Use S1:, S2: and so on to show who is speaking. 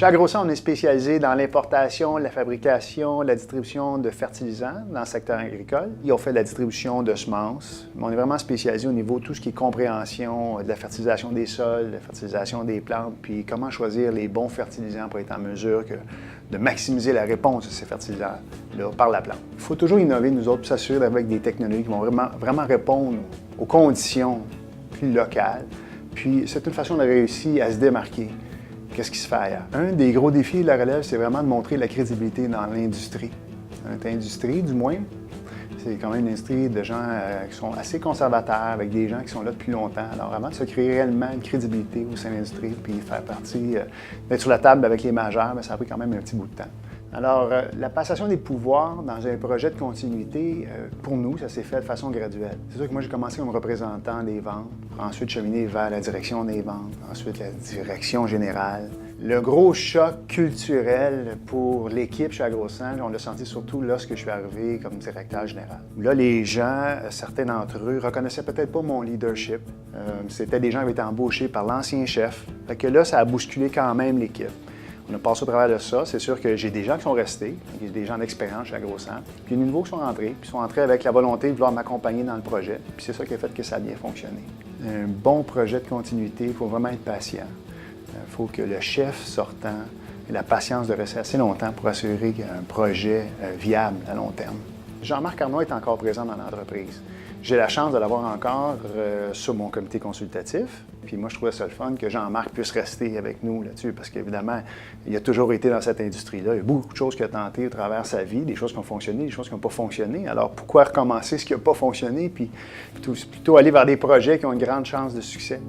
S1: Chez AgroSan, on est spécialisé dans l'importation, la fabrication, la distribution de fertilisants dans le secteur agricole. Et on fait de la distribution de semences. On est vraiment spécialisé au niveau de tout ce qui est compréhension de la fertilisation des sols, de la fertilisation des plantes, puis comment choisir les bons fertilisants pour être en mesure de maximiser la réponse de ces fertilisants-là par la plante. Il faut toujours innover, nous autres, pour s'assurer avec des technologies qui vont vraiment répondre aux conditions plus locales. Puis c'est une façon de réussir à se démarquer. Qu'est-ce qui se fait ailleurs? Un des gros défis de la relève, c'est vraiment de montrer la crédibilité dans l'industrie. Notre industrie, du moins, c'est quand même une industrie de gens qui sont assez conservateurs, avec des gens qui sont là depuis longtemps. Alors, avant de se créer réellement une crédibilité au sein de l'industrie, puis faire partie, d'être sur la table avec les majeurs, bien, ça a pris quand même un petit bout de temps. Alors, la passation des pouvoirs dans un projet de continuité, pour nous, ça s'est fait de façon graduelle. C'est sûr que moi, j'ai commencé comme représentant des ventes, ensuite cheminé vers la direction des ventes, ensuite la direction générale. Le gros choc culturel pour l'équipe chez AgroSan, on l'a senti surtout lorsque je suis arrivé comme directeur général. Là, les gens, certains d'entre eux, reconnaissaient peut-être pas mon leadership. C'était des gens qui avaient été embauchés par l'ancien chef. Fait que là, ça a bousculé quand même l'équipe. On a passé au travers de ça. C'est sûr que j'ai des gens qui sont restés, des gens d'expérience chez AgroSan, puis des nouveaux qui sont rentrés, puis sont entrés avec la volonté de vouloir m'accompagner dans le projet. Puis c'est ça qui a fait que ça a bien fonctionné. Un bon projet de continuité, il faut vraiment être patient. Il faut que le chef sortant ait la patience de rester assez longtemps pour assurer qu'il y a un projet viable à long terme. Jean-Marc Arnois est encore présent dans l'entreprise. J'ai la chance de l'avoir encore sur mon comité consultatif. Puis moi, je trouvais ça le fun que Jean-Marc puisse rester avec nous là-dessus, parce qu'évidemment, il a toujours été dans cette industrie-là. Il y a beaucoup de choses qu'il a tentées à travers sa vie, des choses qui ont fonctionné, des choses qui n'ont pas fonctionné. Alors, pourquoi recommencer ce qui n'a pas fonctionné, puis plutôt aller vers des projets qui ont une grande chance de succès?